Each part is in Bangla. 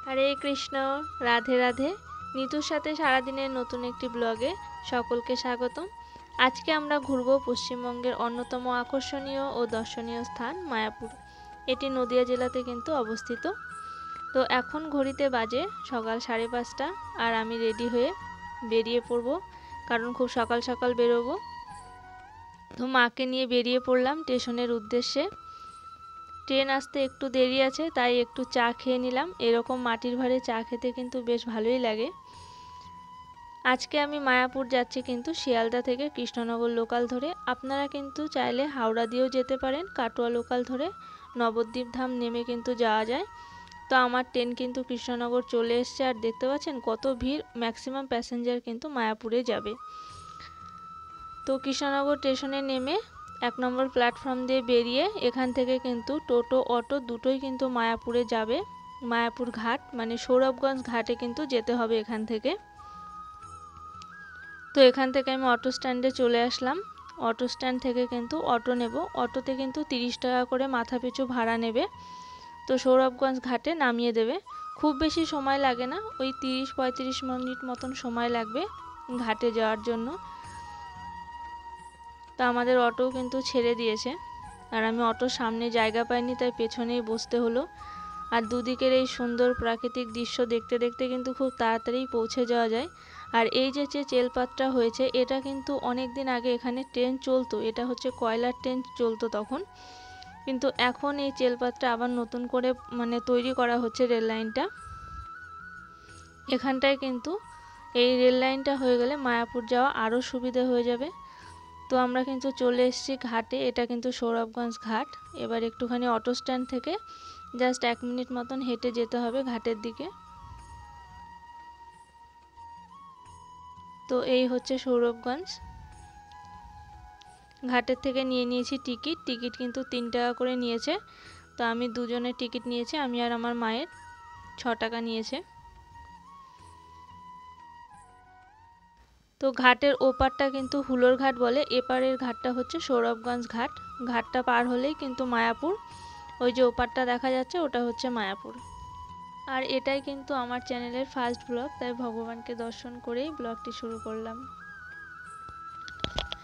হরে কৃষ্ণ, রাধে রাধে। নিতুর সাথে সারাদিনের নতুন একটি ব্লগে সকলকে স্বাগতম। আজকে আমরা ঘুরব পশ্চিমবঙ্গের অন্যতম আকর্ষণীয় ও দর্শনীয় স্থান মায়াপুর। এটি নদিয়া জেলাতে কিন্তু অবস্থিত। তো এখন ঘড়িতে বাজে সকাল 5:30 আর আমি রেডি হয়ে বেরিয়ে পড়ব, কারণ খুব সকাল সকাল বেরোবো। তো মাকে নিয়ে বেরিয়ে পড়লাম স্টেশনের উদ্দেশ্যে। ট্রেন আসতে একটু দেরি আছে, তাই একটু চা খেয়ে নিলাম। এরকম মাটির ভাঁড়ে চা খেতে কিন্তু বেশ ভালোই লাগে। আজকে আমি মায়াপুর যাচ্ছি কিন্তু শিয়ালদা থেকে কৃষ্ণনগর লোকাল ধরে। আপনারা কিন্তু চাইলে হাওড়া দিয়েও যেতে পারেন, কাটোয়া লোকাল ধরে নবদ্বীপ ধাম নেমে কিন্তু যাওয়া যায়। তো আমার ট্রেন কিন্তু কৃষ্ণনগর চলে এসছে, আর দেখতে পাচ্ছেন কত ভিড়। ম্যাক্সিমাম প্যাসেঞ্জার কিন্তু মায়াপুরে যাবে। তো কৃষ্ণনগর স্টেশনে নেমে 1 নম্বর প্ল্যাটফর্ম দিয়ে বেরিয়ে এখান থেকে কিন্তু টোটো অটো দুটোই কিন্তু মায়াপুরে যাবে। মায়াপুর ঘাট মানে সৌরভগঞ্জ ঘাটে কিন্তু যেতে হবে এখান থেকে। তো এখান থেকে আমি অটো স্ট্যান্ডে চলে আসলাম। অটো স্ট্যান্ড থেকে কিন্তু অটো নেব। অটোতে কিন্তু 30 টাকা করে মাথা পিছু ভাড়া নেবে। তো সৌরভগঞ্জ ঘাটে নামিয়ে দেবে। খুব বেশি সময় লাগে না, ওই 30-35 মিনিট মতন সময় লাগবে ঘাটে যাওয়ার জন্য। তা আমাদের অটোও কিন্তু ছেড়ে দিয়েছে, আর আমি অটোর সামনে জায়গা পাইনি, তাই পেছনেই বসতে হলো। আর দুদিকের এই সুন্দর প্রাকৃতিক দৃশ্য দেখতে দেখতে কিন্তু খুব তাড়াতাড়ি পৌঁছে যাওয়া যায়। আর এই যে চেলপাতটা হয়েছে, এটা কিন্তু অনেক দিন আগে এখানে ট্রেন চলতো। এটা হচ্ছে কয়লার ট্রেন চলতো তখন, কিন্তু এখন এই চেলপাতটা আবার নতুন করে মানে তৈরি করা হচ্ছে রেল লাইনটা। এখানটায় কিন্তু এই রেল লাইনটা হয়ে গেলে মায়াপুর যাওয়া আরও সুবিধা হয়ে যাবে। তো আমরা কিন্তু চলে এসেছি ঘাটে। এটা কিন্তু সৌরভগঞ্জ ঘাট। এবার একটুখানি অটো স্ট্যান্ড থেকে জাস্ট 1 মিনিট মতন হেঁটে যেতে হবে ঘাটের দিকে। তো এই হচ্ছে সৌরভগঞ্জ। ঘাটের থেকে নিয়ে নিয়েছি টিকিট। টিকিট কিন্তু 3 টাকা করে নিয়েছে। তো আমি দুজনের টিকিট নিয়েছি, আমি আর আমার মায়ের 6 টাকা নিয়েছে। তো ঘাটের ওপারটা কিন্তু হুলোর ঘাট বলে, এপারের ঘাটটা হচ্ছে সৌরভগঞ্জ ঘাট। ঘাটটা পার হলেই কিন্তু মায়াপুর। ওই যে ওপারটা দেখা যাচ্ছে, ওটা হচ্ছে মায়াপুর। আর এটাই কিন্তু আমার চ্যানেলের ফার্স্ট ব্লগ, তাই ভগবানকে দর্শন করেই ব্লগটি শুরু করলাম।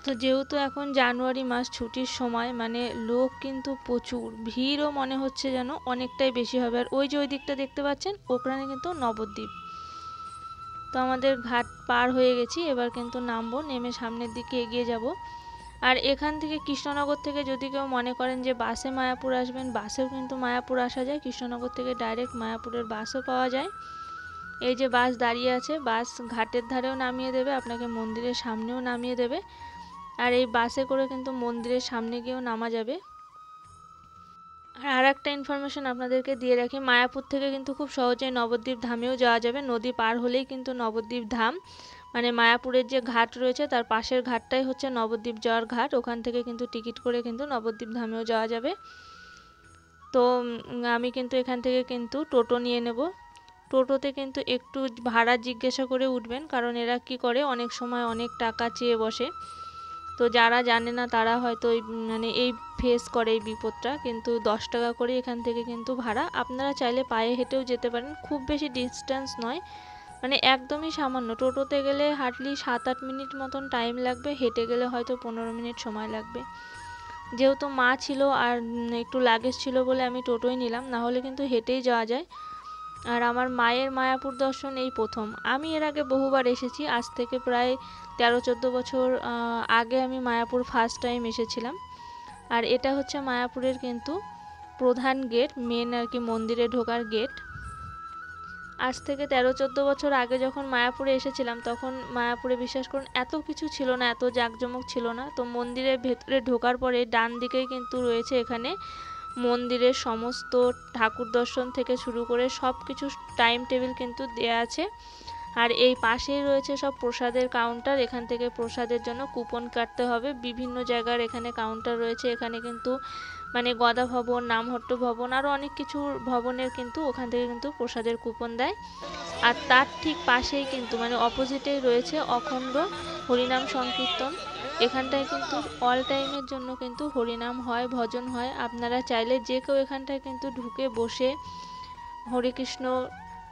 তো যেহেতু এখন জানুয়ারি মাস, ছুটির সময়, মানে লোক কিন্তু প্রচুর, ভিড়ও মনে হচ্ছে যেন অনেকটাই বেশি হবে। আর ওই যে ওই দিকটা দেখতে পাচ্ছেন, ওখানে কিন্তু নবদ্বীপ। তো আমাদের ঘাট পার হয়ে গেছি, এবার কিন্তু নামবো, নেমে সামনের দিকে এগিয়ে যাব। আর এখান থেকে কৃষ্ণনগর থেকে যদি কেউ মনে করেন যে বাসে মায়াপুর আসবেন, বাসেও কিন্তু মায়াপুর আসা যায়। কৃষ্ণনগর থেকে ডাইরেক্ট মায়াপুরের বাসও পাওয়া যায়। এই যে বাস দাঁড়িয়ে আছে, বাস ঘাটের ধারেও নামিয়ে দেবে, আপনাকে মন্দিরের সামনেও নামিয়ে দেবে। আর এই বাসে করে কিন্তু মন্দিরের সামনে গিয়েও নামা যাবে। আর একটা ইনফরমেশন আপনাদেরকে দিয়ে রাখি, মায়াপুর থেকে কিন্তু খুব সহজেই নবদ্বীপ ধামেও যাওয়া যাবে। নদী পার হলেই কিন্তু নবদ্বীপ ধাম, মানে মায়াপুরের যে ঘাট রয়েছে তার পাশের ঘাটটাই হচ্ছে নবদ্বীপ যাওয়ার ঘাট। ওখান থেকে কিন্তু টিকিট করে কিন্তু নবদ্বীপ ধামেও যাওয়া যাবে। তো আমি কিন্তু এখান থেকে কিন্তু টোটো নিয়ে নেব। টোটোতে কিন্তু একটু ভাড়া জিজ্ঞাসা করে উঠবেন, কারণ এরা কি করে অনেক সময় অনেক টাকা চেয়ে বসে। তো যারা জানে না তারা হয়তো মানে এই ফেস করে এই বিপদটা। কিন্তু 10 টাকা করে এখান থেকে কিন্তু ভাড়া। আপনারা চাইলে পায়ে হেঁটেও যেতে পারেন, খুব বেশি ডিস্টেন্স নয়, মানে একদমই সামান্য। টোটোতে গেলে হার্ডলি 7-8 মিনিট মতন টাইম লাগবে, হেঁটে গেলে হয়তো 15 মিনিট সময় লাগবে। যেহেতু মা ছিল আর একটু লাগেজ ছিল বলে আমি টোটোই নিলাম, না হলে কিন্তু হেঁটেই যাওয়া যায়। আর আমার মায়ের মায়াপুর দর্শন এই প্রথম। আমি এর আগে বহুবার এসেছি, আজ থেকে প্রায় 13-14 বছর আগে আমি মায়াপুর ফার্স্ট টাইম এসেছিলাম। আর এটা হচ্ছে মায়াপুরের কিন্তু প্রধান গেট, মেন আর কি মন্দিরে ঢোকার গেট। আজ থেকে 13-14 বছর আগে যখন মায়াপুরে এসেছিলাম, তখন মায়াপুরে বিশ্বাস করুন এত কিছু ছিল না, এত জাঁকজমক ছিল না। তো মন্দিরের ভেতরে ঢোকার পরে ডান দিকেই কিন্তু রয়েছে এখানে মন্দিরের সমস্ত ঠাকুর দর্শন থেকে শুরু করে সব কিছু টাইম টেবিল কিন্তু দেয়া আছে। আর এই পাশেই রয়েছে সব প্রসাদের কাউন্টার। এখান থেকে প্রসাদের জন্য কুপন কাটতে হবে। বিভিন্ন জায়গার এখানে কাউন্টার রয়েছে। এখানে কিন্তু মানে গদা ভবন, নামহট্ট ভবন, আরও অনেক কিছু ভবনের কিন্তু ওখান থেকে কিন্তু প্রসাদের কুপন দেয়। আর তার ঠিক পাশেই কিন্তু মানে অপোজিটেই রয়েছে অখণ্ড হরিনাম সংকীর্তন। এখানটায় কিন্তু অল টাইমের জন্য কিন্তু হরিনাম হয়, ভজন হয়। আপনারা চাইলে যে কেউ এখানটায় কিন্তু ঢুকে বসে হরে কৃষ্ণ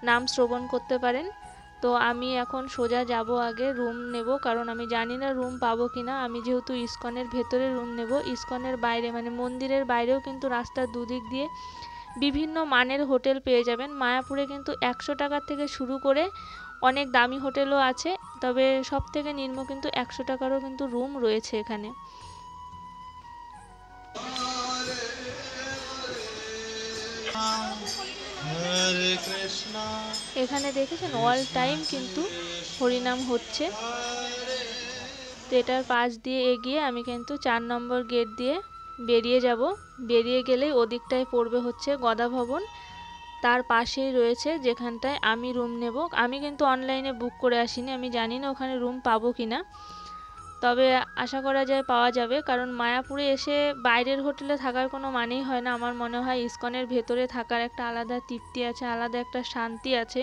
নাম শ্রবণ করতে পারেন। তো আমি এখন সোজা যাব, আগে রুম নেব, কারণ আমি জানি না রুম পাবো কিনা। আমি যেহেতু ইসকনের ভেতরে রুম নেব, ইসকনের বাইরে মানে মন্দিরের বাইরেও কিন্তু রাস্তার দুদিক দিয়ে বিভিন্ন মানের হোটেল পেয়ে যাবেন। মায়াপুরে কিন্তু 100 টাকার থেকে শুরু করে অনেক দামি হোটেলও আছে, তবে সব থেকে নিম্ন কিন্তু 100 টাকারও কিন্তু রুম রয়েছে এখানে। এখানে দেখেছেন অল টাইম কিন্তু হরিনাম হচ্ছে। তো এটার পাশ দিয়ে এগিয়ে আমি কিন্তু 4 নম্বর গেট দিয়ে বেরিয়ে যাব। বেরিয়ে গেলেই ওদিকটায় পড়বে হচ্ছে গদা ভবন, তার পাশেই রয়েছে যেখানটায় আমি রুম নেব। আমি কিন্তু অনলাইনে বুক করে আসিনি, আমি জানি না ওখানে রুম পাবো কিনা, তবে আশা করা যায় পাওয়া যাবে, কারণ মায়াপুরে এসে বাইরের হোটেলে থাকার কোনো মানেই হয় না। আমার মনে হয় ইসকনের ভেতরে থাকার একটা আলাদা তৃপ্তি আছে, আলাদা একটা শান্তি আছে।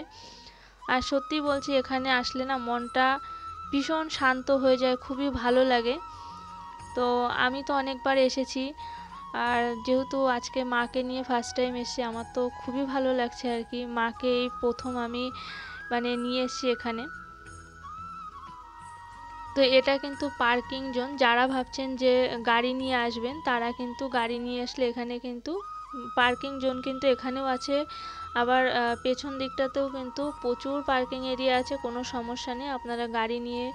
আর সত্যি বলছি, এখানে আসলে না মনটা ভীষণ শান্ত হয়ে যায়, খুবই ভালো লাগে। তো আমি তো অনেকবার এসেছি, আর যেহেতু আজকে মাকে নিয়ে ফার্স্ট টাইম এসেছি, আমার তো খুবই ভালো লাগছে আর কি। মাকে এই প্রথম আমি মানে নিয়ে এসেছি এখানে। তো এটা কিন্তু পার্কিং জোন, যারা ভাবছেন যে গাড়ি নিয়ে আসবেন তারা কিন্তু গাড়ি নিয়ে আসলে এখানে কিন্তু পার্কিং জোন কিন্তু এখানেও আছে। আবার পেছন দিকটাতেও কিন্তু প্রচুর পার্কিং এরিয়া আছে, কোনো সমস্যা নেই। আপনারা গাড়ি নিয়ে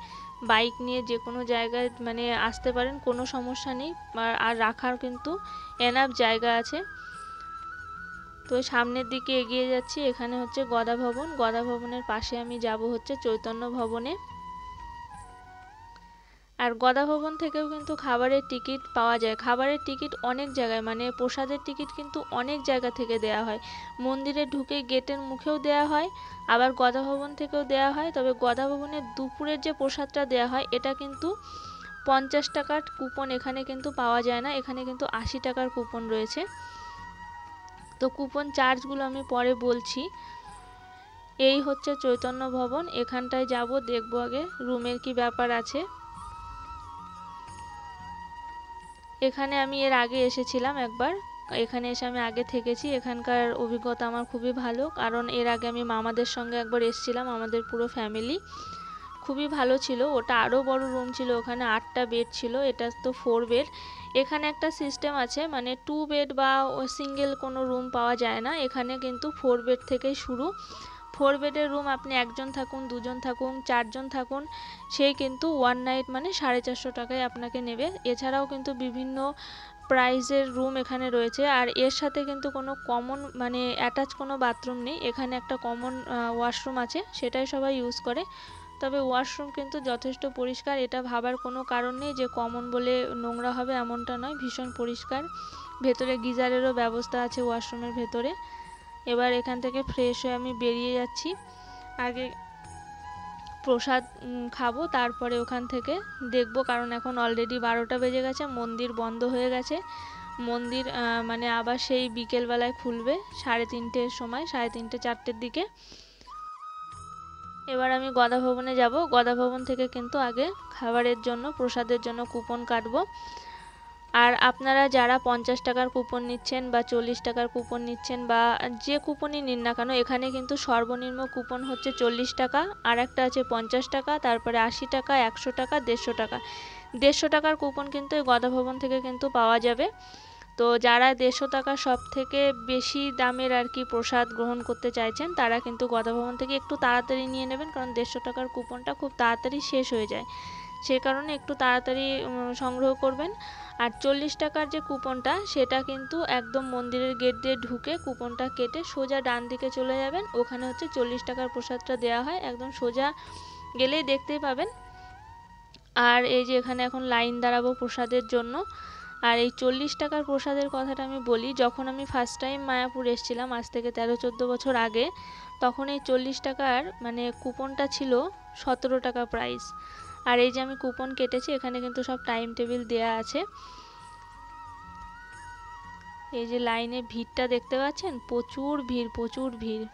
বাইক নিয়ে যে কোনো জায়গায় মানে আসতে পারেন, কোনো সমস্যা নেই। আর রাখার কিন্তু এনাফ জায়গা আছে। তো সামনের দিকে এগিয়ে যাচ্ছি, এখানে হচ্ছে গদা ভবন। গদা ভবনের পাশে আমি যাব হচ্ছে চৈতন্য ভবনে। আর গদা ভবন থেকেও কিন্তু খাবারের টিকিট পাওয়া যায়। খাবারের টিকিট অনেক জায়গায়, মানে প্রসাদের টিকিট কিন্তু অনেক জায়গা থেকে দেয়া হয়। মন্দিরে ঢুকে গেটের মুখেও দেয়া হয়, আবার গদা ভবন থেকেও দেয়া হয়। তবে গদা ভবনের দুপুরের যে প্রসাদটা দেয়া হয় এটা কিন্তু 50 টাকার কুপন এখানে কিন্তু পাওয়া যায় না, এখানে কিন্তু 80 টাকার কুপন রয়েছে। তো কুপন চার্জগুলো আমি পরে বলছি। এই হচ্ছে চৈতন্য ভবন, এখানটায় যাব, দেখব আগে রুমের কি ব্যাপার আছে। এখানে আমি এর আগে এসেছিলাম একবার, এখানে এসে আমি আগে থেকেছি। এখানকার অভিজ্ঞতা আমার খুবই ভালো, কারণ এর আগে আমি মামাদের সঙ্গে একবার এসেছিলাম, আমাদের পুরো ফ্যামিলি। খুবই ভালো ছিল, ওটা আরও বড় রুম ছিল, ওখানে 8টা বেড ছিল, এটা তো 4 বেড। এখানে একটা সিস্টেম আছে, মানে 2 বেড বা সিঙ্গেল কোনো রুম পাওয়া যায় না, এখানে কিন্তু 4 বেড থেকেই শুরু। 4 বেডের রুম আপনি একজন থাকুন, দুজন থাকুন, চারজন থাকুন, সেই কিন্তু ওয়ান নাইট মানে 450 টাকায় আপনাকে নেবে। এছাড়াও কিন্তু বিভিন্ন প্রাইজের রুম এখানে রয়েছে, আর এর সাথে কিন্তু কোনো কমন মানে অ্যাটাচ কোনো বাথরুম নেই। এখানে একটা কমন ওয়াশরুম আছে, সেটাই সবাই ইউজ করে। তবে ওয়াশরুম কিন্তু যথেষ্ট পরিষ্কার, এটা ভাবার কোনো কারণ নেই যে কমন বলে নোংরা হবে, এমনটা নয়, ভীষণ পরিষ্কার। ভেতরে গিজারেরও ব্যবস্থা আছে ওয়াশরুমের ভেতরে। এবার এখান থেকে ফ্রেশ হয়ে আমি বেরিয়ে যাচ্ছি, আগে প্রসাদ খাবো, তারপরে ওখান থেকে দেখব, কারণ এখন অলরেডি 12টা বেজে গেছে, মন্দির বন্ধ হয়ে গেছে। মন্দির মানে আবার সেই বিকেলবেলায় খুলবে 3:30-র সময়, 3:30-4টের দিকে। এবার আমি গদা ভবনে যাব। গদা ভবন থেকে কিন্তু আগে খাবারের জন্য প্রসাদের জন্য কুপন কাটবো। আর আপনারা যারা 50 টাকার কুপন নিচ্ছেন বা 40 টাকার কুপন নিচ্ছেন বা যে কুপনই নিন না কেন, এখানে কিন্তু সর্বনিম্ন কুপন হচ্ছে 40 টাকা, আর একটা আছে 50 টাকা, তারপরে 80 টাকা, 100 টাকা, 150 টাকা। 150 টাকার কুপন কিন্তু এই গদা ভবন থেকে কিন্তু পাওয়া যাবে। তো যারা 150 টাকা সব থেকে বেশি দামের আর কি প্রসাদ গ্রহণ করতে চাইছেন, তারা কিন্তু গদা ভবন থেকে একটু তাড়াতাড়ি নিয়ে নেবেন, কারণ 150 টাকার কুপনটা খুব তাড়াতাড়ি শেষ হয়ে যায়, সে কারণে একটু তাড়াতাড়ি সংগ্রহ করবেন। আর 40 টাকার যে কুপনটা, সেটা কিন্তু একদম মন্দিরের গেট দিয়ে ঢুকে কুপনটা কেটে সোজা ডান দিকে চলে যাবেন, ওখানে হচ্ছে 40 টাকার প্রসাদটা দেওয়া হয়, একদম সোজা গেলেই দেখতেই পাবেন। আর এই যে এখানে এখন লাইন দাঁড়াবো প্রসাদের জন্য। আর এই 40 টাকার প্রসাদের কথাটা আমি বলি, যখন আমি ফার্স্ট টাইম মায়াপুর এসেছিলাম আজ থেকে 13-14 বছর আগে, তখন এই 40 টাকার মানে কুপনটা ছিল 17 টাকা প্রাইস। আর এই যে আমি কুপন কেটেছি, এখানে কিন্তু সব টাইম টেবিল দেয়া আছে। এই যে লাইনে ভিড়টা দেখতে পাচ্ছেন, প্রচুর ভিড়, প্রচুর ভিড়।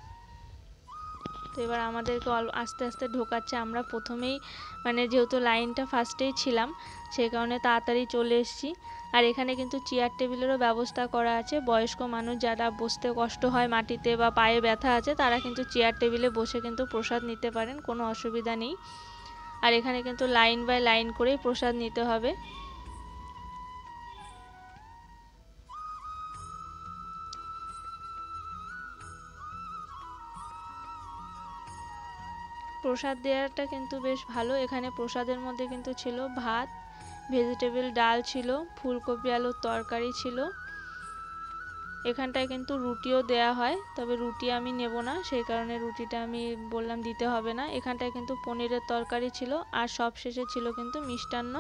তো এবার আমাদেরকে আস্তে আস্তে ঢোকাচ্ছে। আমরা প্রথমেই মানে যেহেতু লাইনটা ফার্স্টেই ছিলাম সেই কারণে তাড়াতাড়ি চলে এসেছি। আর এখানে কিন্তু চেয়ার টেবিলেরও ব্যবস্থা করা আছে। বয়স্ক মানুষ যারা বসতে কষ্ট হয় মাটিতে বা পায়ে ব্যথা আছে তারা কিন্তু চেয়ার টেবিলে বসে কিন্তু প্রসাদ নিতে পারেন, কোনো অসুবিধা নেই। আর এখানে কিন্তু লাইন বাই লাইন করেই প্রসাদ নিতে হবে। প্রসাদ দেওয়াটা কিন্তু বেশ ভালো। এখানে প্রসাদের মধ্যে কিন্তু ছিল ভাত, ভেজিটেবল ডাল ছিল, ফুলকপি আলুর তরকারি ছিল। এখানটায় কিন্তু রুটিও দেয়া হয়, তবে রুটি আমি নেব না, সেই কারণে রুটিটা আমি বললাম দিতে হবে না। এখানটায় কিন্তু পনিরের তরকারি ছিল আর সব শেষে ছিল কিন্তু মিষ্টান্ন।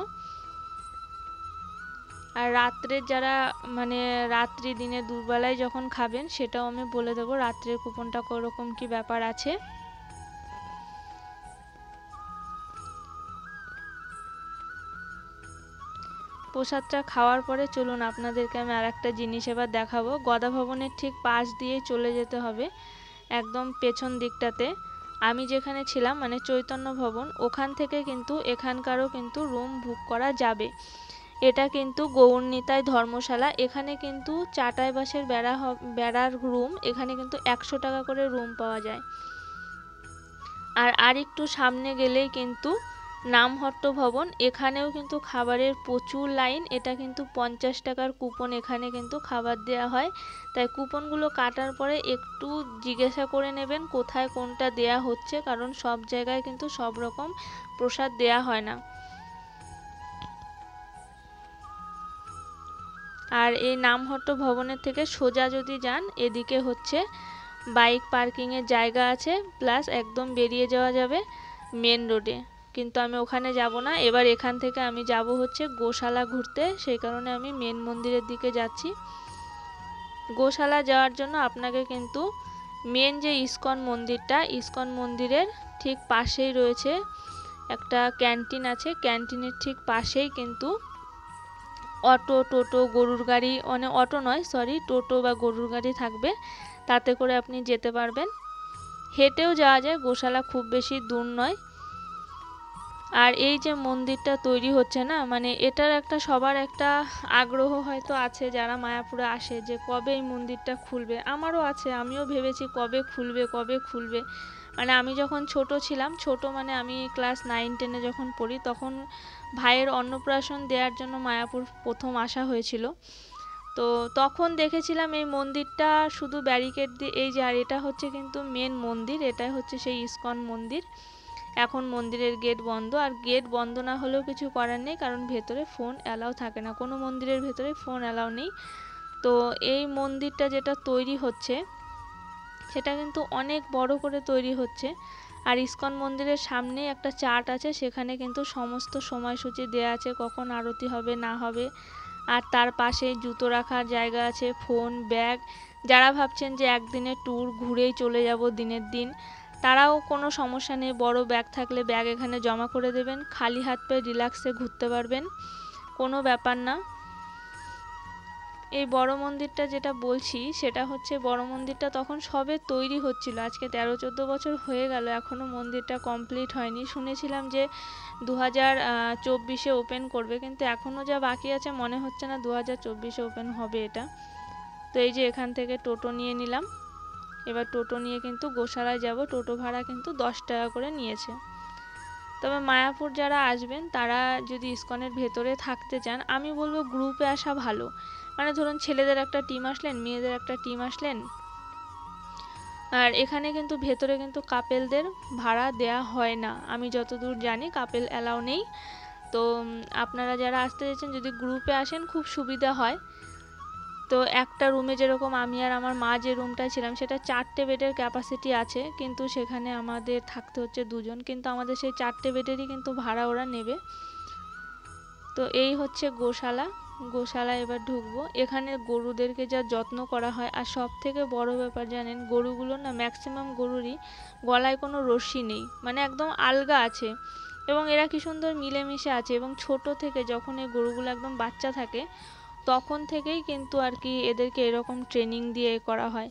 আর রাত্রের যারা মানে রাত্রি দিনে দুবেলায় যখন খাবেন সেটাও আমি বলে দেবো রাত্রের কুপনটা কীরকম কী ব্যাপার আছে। প্রসাদটা খাওয়ার পরে চলুন আপনাদেরকে আমি আর একটা জিনিস এবার দেখাবো। গদা ভবনের ঠিক পাশ দিয়ে চলে যেতে হবে একদম পেছন দিকটাতে। আমি যেখানে ছিলাম মানে চৈতন্য ভবন, ওখান থেকে কিন্তু এখানকারও কিন্তু রুম বুক করা যাবে। এটা কিন্তু গৌরনিতাই ধর্মশালা। এখানে কিন্তু চাটাই বাসের বেড়ার রুম, এখানে কিন্তু 100 টাকা করে রুম পাওয়া যায়। আর একটু সামনে গেলেই কিন্তু নামহট্ট ভবন, এখানেও কিন্তু খাবারের প্রচুর লাইন। এটা কিন্তু 50 টাকার কুপন, এখানে কিন্তু খাবার দেয়া হয়। তাই কুপনগুলো কাটার পরে একটু জিজ্ঞাসা করে নেবেন কোথায় কোনটা দেয়া হচ্ছে, কারণ সব জায়গায় কিন্তু সব রকম প্রসাদ দেয়া হয় না। আর এই নামহট্ট ভবনের থেকে সোজা যদি যান এদিকে হচ্ছে বাইক পার্কিংয়ের জায়গা আছে, প্লাস একদম বেরিয়ে যাওয়া যাবে মেন রোডে। কিন্তু আমি ওখানে যাব না। এবার এখান থেকে আমি যাব হচ্ছে গোশালা ঘুরতে, সেই কারণে আমি মেন মন্দিরের দিকে যাচ্ছি। গোশালা যাওয়ার জন্য আপনাকে কিন্তু মেন যে ইস্কন মন্দিরটা, ইস্কন মন্দিরের ঠিক পাশেই রয়েছে একটা ক্যান্টিন আছে। ক্যান্টিনের ঠিক পাশেই কিন্তু অটো, টোটো, গরুর গাড়ি, মানে অটো নয় সরি, টোটো বা গরুর গাড়ি থাকবে, তাতে করে আপনি যেতে পারবেন। হেঁটেও যাওয়া যায়, গোশালা খুব বেশি দূর নয়। আর এই যে মন্দিরটা তৈরি হচ্ছে না, মানে এটার একটা সবার একটা আগ্রহ হয়তো আছে যারা মায়াপুরে আসে যে কবে এই মন্দিরটা খুলবে। আমারও আছে, আমিও ভেবেছি কবে খুলবে কবে খুলবে। মানে আমি যখন ছোট ছিলাম, ছোট মানে আমি ক্লাস 9-10-এ যখন পড়ি, তখন ভাইয়ের অন্নপ্রাশন দেওয়ার জন্য মায়াপুর প্রথম আসা হয়েছিল। তো তখন দেখেছিলাম এই মন্দিরটা শুধু ব্যারিকেড দিয়ে, এই যে আর এটা হচ্ছে কিন্তু মেন মন্দির, এটাই হচ্ছে সেই ইস্কন মন্দির। এখন মন্দিরের গেট বন্ধ, আর গেট বন্ধ না হলেও কিছু করার নেই, কারণ ভেতরে ফোন অ্যালাউ থাকে না, কোনো মন্দিরের ভেতরে ফোন অ্যালাউ নেই। তো এই মন্দিরটা যেটা তৈরি হচ্ছে সেটা কিন্তু অনেক বড় করে তৈরি হচ্ছে। আর ইস্কন মন্দিরের সামনেই একটা চার্ট আছে, সেখানে কিন্তু সমস্ত সময়সূচি দেওয়া আছে, কখন আরতি হবে না হবে। আর তার পাশে জুতো রাখার জায়গা আছে, ফোন, ব্যাগ। যারা ভাবছেন যে একদিনের ট্যুর ঘুরেই চলে যাব দিনের দিন, তারাও কোনো সমস্যা নেই, বড় ব্যাগ থাকলে ব্যাগ এখানে জমা করে দেবেন, খালি হাত পেয়ে রিল্যাক্সে ঘুরতে পারবেন, কোনো ব্যাপার না। এই বড় মন্দিরটা যেটা বলছি সেটা হচ্ছে বড় মন্দিরটা তখন সবে তৈরি হচ্ছিল, আজকে 13-14 বছর হয়ে গেল, এখনও মন্দিরটা কমপ্লিট হয়নি। শুনেছিলাম যে 2024-এ ওপেন করবে, কিন্তু এখনও যা বাকি আছে মনে হচ্ছে না 2024-এ ওপেন হবে এটা। তো এই যে এখান থেকে টোটো নিয়ে নিলাম, এবার টোটো নিয়ে কিন্তু গোশালায় যাব। টোটো ভাড়া কিন্তু 10 টাকা করে নিয়েছে। তবে মায়াপুর যারা আসবেন তারা যদি ইস্কনের ভেতরে থাকতে চান, আমি বলবো গ্রুপে আসা ভালো। মানে ধরুন ছেলেদের একটা টিম আসলেন, মেয়েদের একটা টিম আসলেন। আর এখানে কিন্তু ভেতরে কিন্তু কাপেলদের ভাড়া দেয়া হয় না, আমি যতদূর জানি কাপেল অ্যালাউ নেই। তো আপনারা যারা আসতে চাইছেন যদি গ্রুপে আসেন খুব সুবিধা হয়। তো একটা রুমে যেরকম আমি আর আমার মা যে রুমটায় ছিলাম সেটা 4টে বেডের ক্যাপাসিটি আছে, কিন্তু সেখানে আমাদের থাকতে হচ্ছে 2 জন, কিন্তু আমাদের সেই 4টে বেডেরই কিন্তু ভাড়া ওরা নেবে। তো এই হচ্ছে গোশালা। গোশালায় এবার ঢুকবো। এখানে গরুদেরকে যা যত্ন করা হয়, আর সব থেকে বড় ব্যাপার জানেন, গরুগুলো না ম্যাক্সিমাম গরুরই গলায় কোনো রশ্মি নেই, মানে একদম আলগা আছে, এবং এরা কি সুন্দর মিলেমিশে আছে। এবং ছোট থেকে যখন এই গরুগুলো একদম বাচ্চা থাকে তখন থেকেই কিন্তু আর কি এদেরকে এরকম ট্রেনিং দিয়ে করা হয়।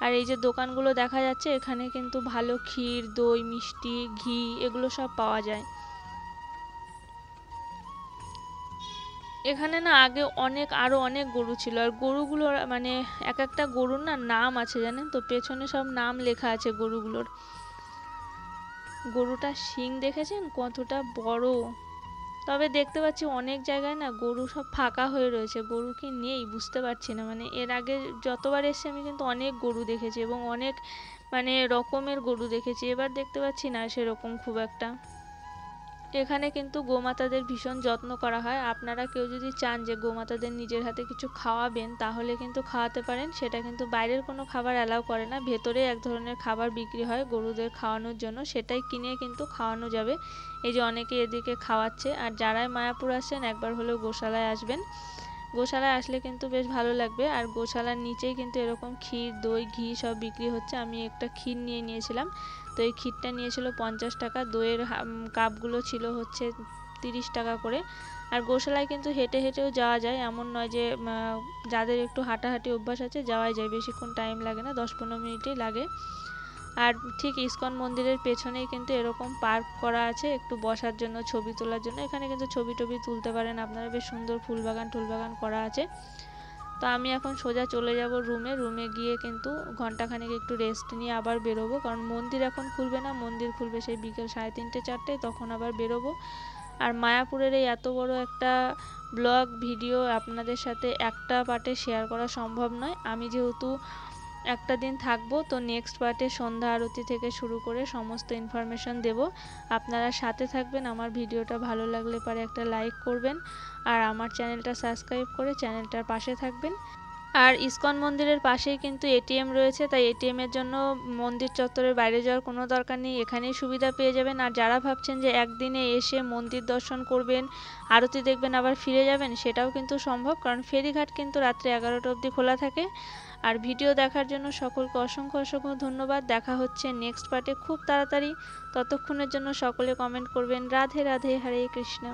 আর এই যে দোকানগুলো দেখা যাচ্ছে, এখানে কিন্তু ভালো ক্ষীর, দই, মিষ্টি, ঘি এগুলো সব পাওয়া যায়। এখানে না আগে আরো অনেক গরু ছিল, আর গরুগুলোর মানে এক একটা গরুর না নাম আছে জানেন তো, পেছনে সব নাম লেখা আছে গরুগুলোর। গরুটার শিং দেখেছেন কতটা বড়। তবে দেখতে পাচ্ছি অনেক জায়গায় না গরু সব ফাঁকা হয়ে রয়েছে, গরু কি নেই বুঝতে পারছি না। মানে এর আগে যতবার এসেছি আমি কিন্তু অনেক গরু দেখেছি এবং অনেক মানে রকমের গরু দেখেছি, এবার দেখতে পাচ্ছি না সেরকম খুব একটা। এখানে কিন্তু গোমাতাদের ভীষণ যত্ন করা হয়। আপনারা কেউ যদি চান যে গোমাতাদের নিজের হাতে কিছু খাওয়াবেন তাহলে কিন্তু খাওয়াতে পারেন, সেটা কিন্তু বাইরের কোনো খাবার অ্যালাউ করে না। ভেতরে এক ধরনের খাবার বিক্রি হয় গরুদের খাওয়ানোর জন্য, সেটাই কিনে কিন্তু খাওয়ানো যাবে। এই যে অনেকে এদিকে খাওয়াচ্ছে। আর যারাই মায়াপুর আসছেন একবার হলেও গোশালায় আসবেন, গোশালায় আসলে কিন্তু বেশ ভালো লাগবে। আর গোশালার নিচেই কিন্তু এরকম ক্ষীর, দই, ঘি সব বিক্রি হচ্ছে। আমি একটা ক্ষীর নিয়েছিলাম, তো এই ক্ষীরটা নিয়েছিল 50 টাকা, দইয়ের কাপগুলো ছিল হচ্ছে 30 টাকা করে। আর গোশালায় কিন্তু হেঁটে হেঁটেও যাওয়া যায়, এমন নয় যে যাদের একটু হাঁটাহাঁটি অভ্যাস আছে যাওয়াই যায়, বেশিক্ষণ টাইম লাগে না, 10-15 মিনিটই লাগে। আর ঠিক ইসকন মন্দিরের পেছনেই কিন্তু এরকম পার্ক করা আছে একটু বসার জন্য, ছবি তোলার জন্য। এখানে কিন্তু ছবি টবি তুলতে পারেন আপনারা, বেশ সুন্দর ফুলবাগান টুলবাগান করা আছে। তো আমি এখন সোজা চলে যাব রুমে গিয়ে কিন্তু ঘন্টাখানেক একটু রেস্ট নিয়ে আবার বেরোবো, কারণ মন্দির এখন খুলবে না, মন্দির খুলবে সেই বিকেল 3:30-4টায়, তখন আবার বেরোবো। আর মায়াপুরের এই এত বড় একটা ব্লগ ভিডিও আপনাদের সাথে একটা পার্টে শেয়ার করা সম্ভব নয়। আমি যেহেতু একটা দিন থাকবো, তো নেক্সট পার্টে সন্ধ্যা আরতি থেকে শুরু করে সমস্ত ইনফরমেশন দেব। আপনারা সাথে থাকবেন। আমার ভিডিওটা ভালো লাগলে পারে একটা লাইক করবেন, আর আমার চ্যানেলটা সাবস্ক্রাইব করে চ্যানেলটার পাশে থাকবেন। আর ইসকন মন্দিরের পাশেই কিন্তু এটিএম রয়েছে, তাই এটিএমের জন্য মন্দির চত্বরের বাইরে যাওয়ার কোনো দরকার নেই, এখানেই সুবিধা পেয়ে যাবেন। আর যারা ভাবছেন যে একদিনে এসে মন্দির দর্শন করবেন, আরতি দেখবেন, আবার ফিরে যাবেন, সেটাও কিন্তু সম্ভব, কারণ ফেরিঘাট কিন্তু রাত্রে 11টা অবধি খোলা থাকে। আর ভিডিও দেখার জন্য সকলকে অসংখ্য ধন্যবাদ। দেখা হচ্ছে নেক্সট পার্টে খুব তাড়াতাড়ি। ততক্ষণের জন্য সকলে কমেন্ট করবেন রাধে রাধে, হরে কৃষ্ণ।